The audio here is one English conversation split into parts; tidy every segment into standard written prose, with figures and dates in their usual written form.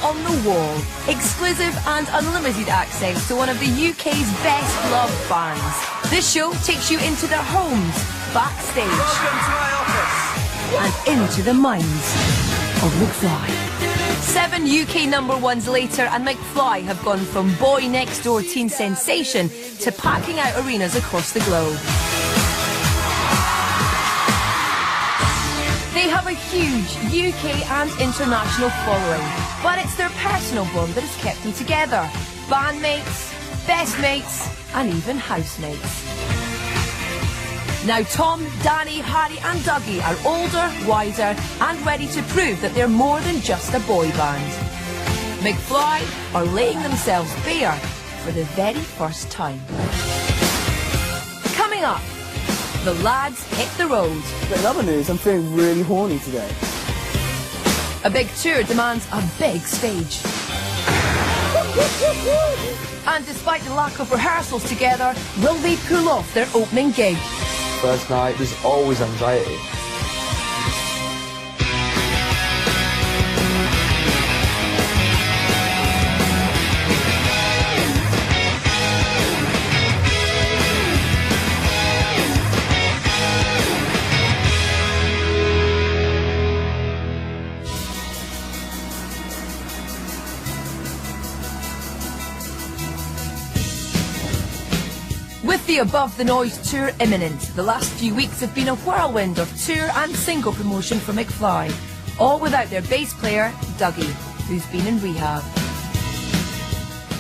on the wall. Exclusive and unlimited access to one of the UK's best loved bands. This show takes you into their homes, backstage. Welcome to my office. And into the minds of McFly. 7 UK #1s later, and McFly have gone from boy next door teen sensation to packing out arenas across the globe. They have a huge UK and international following, but it's their personal bond that has kept them together. Bandmates, best mates, and even housemates. Now Tom, Danny, Harry and Dougie are older, wiser and ready to prove that they're more than just a boy band. McFly are laying themselves bare for the very first time. Coming up, the lads hit the road. But in other news, I'm feeling really horny today. A big tour demands a big stage. And despite the lack of rehearsals together, will they pull off their opening gig? First night, there's always anxiety. With the Above the Noise tour imminent, the last few weeks have been a whirlwind of tour and single promotion for McFly, all without their bass player, Dougie, who's been in rehab.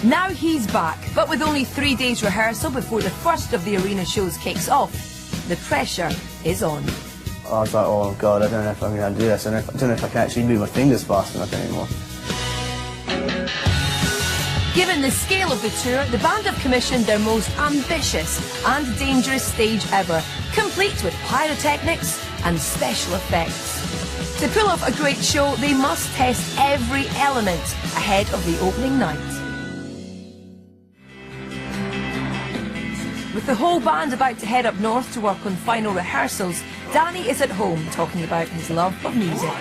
Now he's back, but with only 3 days rehearsal before the first of the arena shows kicks off, the pressure is on. I was like, oh God, I don't know if I'm going to do this. I don't know if I can actually move my fingers fast enough anymore. Given the scale of the tour, the band have commissioned their most ambitious and dangerous stage ever, complete with pyrotechnics and special effects. To pull off a great show, they must test every element ahead of the opening night. With the whole band about to head up north to work on final rehearsals, Danny is at home talking about his love of music.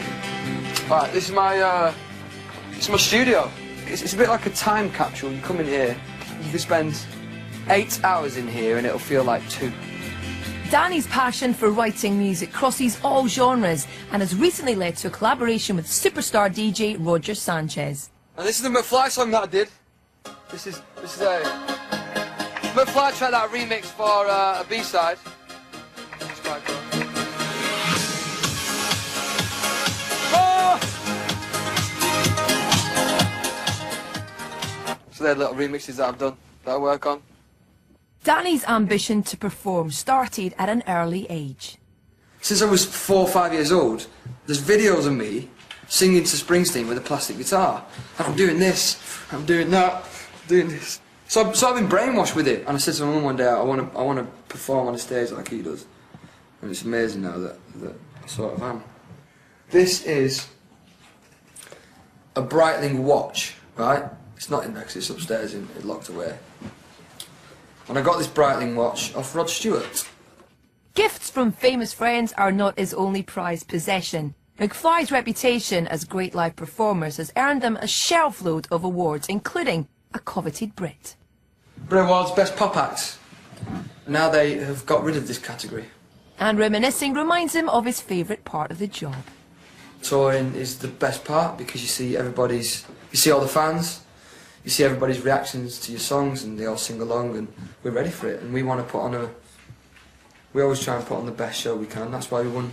Right, this is my studio. It's a bit like a time capsule. You come in here, you can spend 8 hours in here and it'll feel like 2. Danny's passion for writing music crosses all genres and has recently led to a collaboration with superstar DJ Roger Sanchez. And this is the McFly song that I did. This is a McFly tried out a remix for a B-side. It's quite cool. So they're little remixes that I've done, that I work on. Danny's ambition to perform started at an early age. Since I was 4 or 5 years old, there's videos of me singing to Springsteen with a plastic guitar. And I'm doing this, I'm doing that, I'm doing this. So I've been brainwashed with it. And I said to my mum one day, I want to perform on the stage like he does. And it's amazing now that I sort of am. This is a Breitling watch, right? It's not in there because it's upstairs and it's locked away. And I got this Breitling watch off Rod Stewart. Gifts from famous friends are not his only prized possession. McFly's reputation as great live performers has earned them a shelf load of awards, including a coveted Brit. Brit Awards Best Pop Act. Now they have got rid of this category. And reminiscing reminds him of his favourite part of the job. Touring is the best part because you see all the fans. You see everybody's reactions to your songs and they all sing along and we're ready for it and we want to we always try and put on the best show we can. That's why we won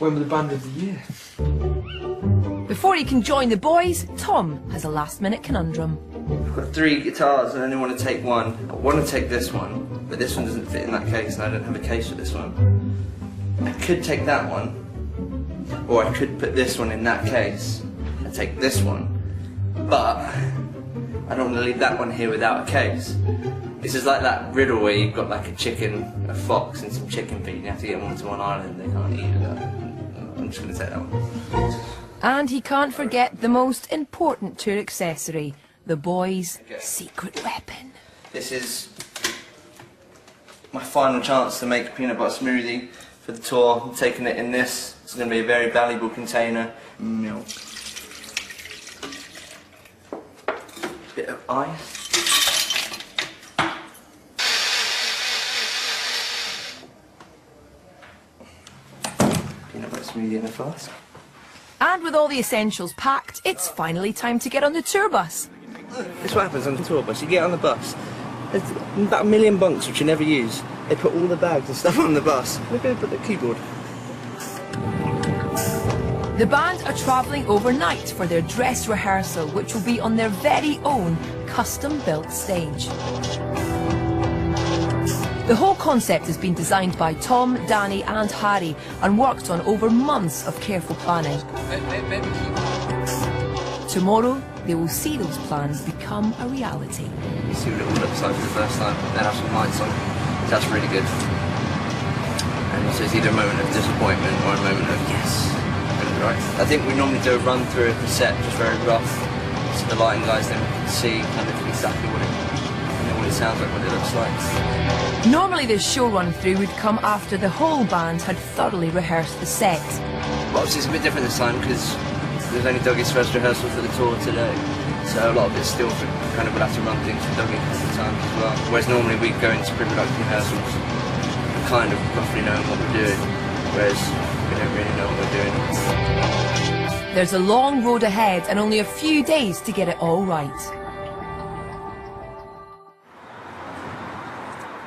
with the Band of the Year. Before he can join the boys, Tom has a last-minute conundrum. I've got 3 guitars and I only want to take one. I want to take this one, but this one doesn't fit in that case and I don't have a case for this one. I could take that one, or I could put this one in that case and take this one, but I don't want to leave that one here without a case. This is like that riddle where you've got like a chicken, a fox and some chicken feet and you have to get them onto one island, they can't eat it. I'm just going to take that one. And he can't forget the most important tour accessory, the boys' secret weapon. This is my final chance to make a peanut butter smoothie for the tour. I'm taking it in this. It's going to be a very valuable container. Milk. bit of ice. Peanut butter smoothie in a flask. And with all the essentials packed, it's finally time to get on the tour bus. This is what happens on the tour bus. You get on the bus, there's about a million bunks which you never use. They put all the bags and stuff on the bus. Look at the keyboard. The band are travelling overnight for their dress rehearsal, which will be on their very own custom-built stage. The whole concept has been designed by Tom, Danny and Harry and worked on over months of careful planning. Tomorrow, they will see those plans become a reality. You see what it all looks like for the first time, then have some lights on. That's really good. And so it's either a moment of disappointment or a moment of yes. Right. I think we normally do a run through of the set, just very rough, so the lighting guys then can see kind of exactly what it sounds like, what it looks like. Normally this show run through would come after the whole band had thoroughly rehearsed the set. Well, obviously it's a bit different this time because there's only Dougie's first rehearsal for the tour today, so a lot of it's still kind of we'll have to run things for Dougie at the time as well. Whereas normally we go into pre-production rehearsals kind of roughly knowing what we're doing, whereas we don't really know what we're doing. There's a long road ahead and only a few days to get it all right.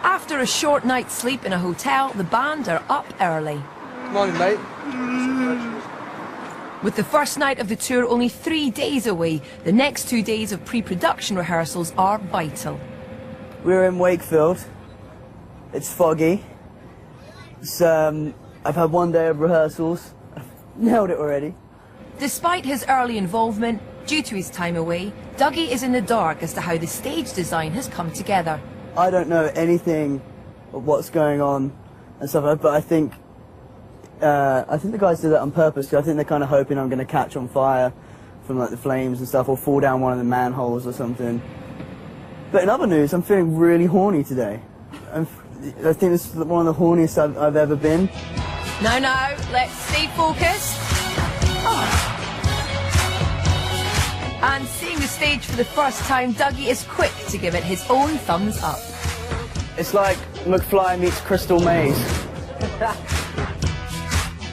After a short night's sleep in a hotel, the band are up early. Morning, mate. With the first night of the tour only 3 days away, the next 2 days of pre-production rehearsals are vital. We're in Wakefield. It's foggy. I've had 1 day of rehearsals. I've nailed it already. Despite his early involvement, due to his time away, Dougie is in the dark as to how the stage design has come together. I don't know anything of what's going on and stuff like that, but I think the guys did that on purpose, because I think they're kind of hoping I'm going to catch on fire from like the flames and stuff, or fall down one of the manholes or something. But in other news, I'm feeling really horny today. I think this is one of the horniest I've ever been. Now, let's stay focused. And seeing the stage for the first time, Dougie is quick to give it his own thumbs up. It's like McFly meets Crystal Maze.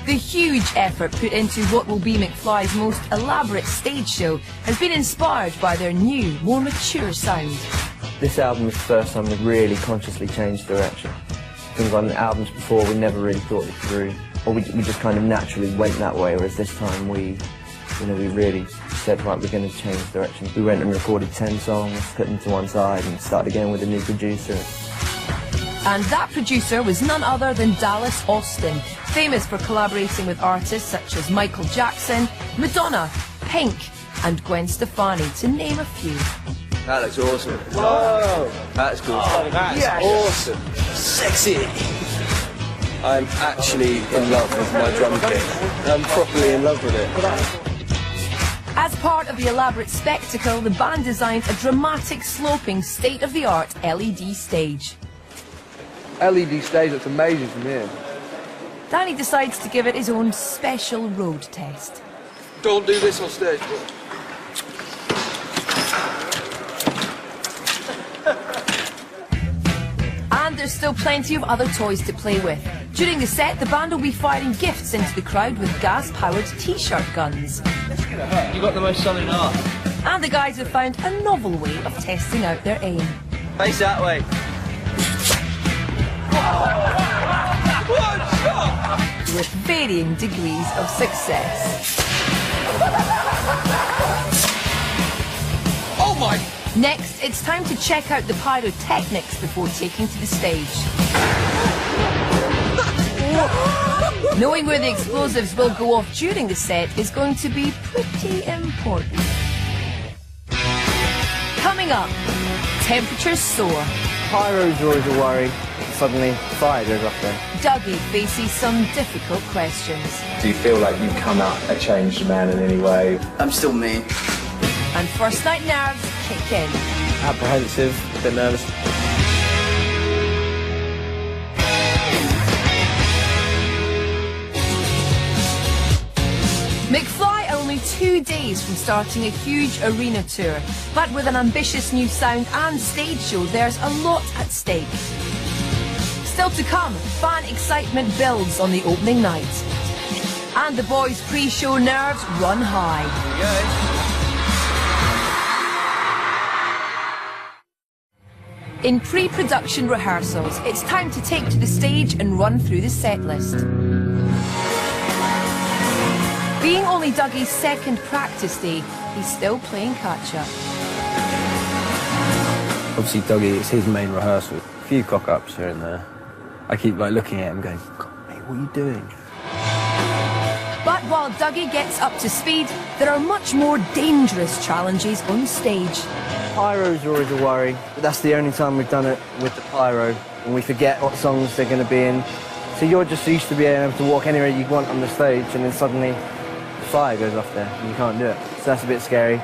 The huge effort put into what will be McFly's most elaborate stage show has been inspired by their new, more mature sound. This album was the first time we really consciously changed direction. Things on albums before, we never really thought it through, or we just kind of naturally went that way, whereas this time we really said, right, we're going to change direction. We went and recorded 10 songs, put them to one side and started again with a new producer. And that producer was none other than Dallas Austin, famous for collaborating with artists such as Michael Jackson, Madonna, Pink and Gwen Stefani, to name a few. That looks awesome. Whoa! That's cool. Oh, that's awesome. Sexy. I'm actually in love with my drum kit. I'm properly in love with it. As part of the elaborate spectacle, the band designed a dramatic, sloping, state-of-the-art LED stage. LED stage, that's amazing from here. Danny decides to give it his own special road test. Don't do this on stage. And there's still plenty of other toys to play with. During the set, the band will be firing gifts into the crowd with gas-powered t-shirt guns. You got the most solid art. And the guys have found a novel way of testing out their aim. Face that way. With varying degrees of success. Oh my! Next, it's time to check out the pyrotechnics before taking to the stage. Knowing where the explosives will go off during the set is going to be pretty important. Coming up, temperatures soar. Pyro's always a worry. Suddenly, fire goes off there. Dougie faces some difficult questions. Do you feel like you've come out a changed man in any way? I'm still me. And first night nerves kick in. Apprehensive, a bit nervous. McFly are only only 2 days from starting a huge arena tour, but with an ambitious new sound and stage show, there's a lot at stake. Still to come, fan excitement builds on the opening night. And the boys' pre-show nerves run high. In pre-production rehearsals, it's time to take to the stage and run through the set list. Being only Dougie's second practice day, he's still playing catch-up. Obviously, Dougie, it's his main rehearsal. A few cock-ups here and there. I keep looking at him going, God, mate, what are you doing? But while Dougie gets up to speed, there are much more dangerous challenges on stage. Pyro's always a worry, but that's the only time we've done it with the pyro, and we forget what songs they're going to be in. So you're just used to being able to walk anywhere you want on the stage, and then suddenly the fire goes off there, and you can't do it. So that's a bit scary.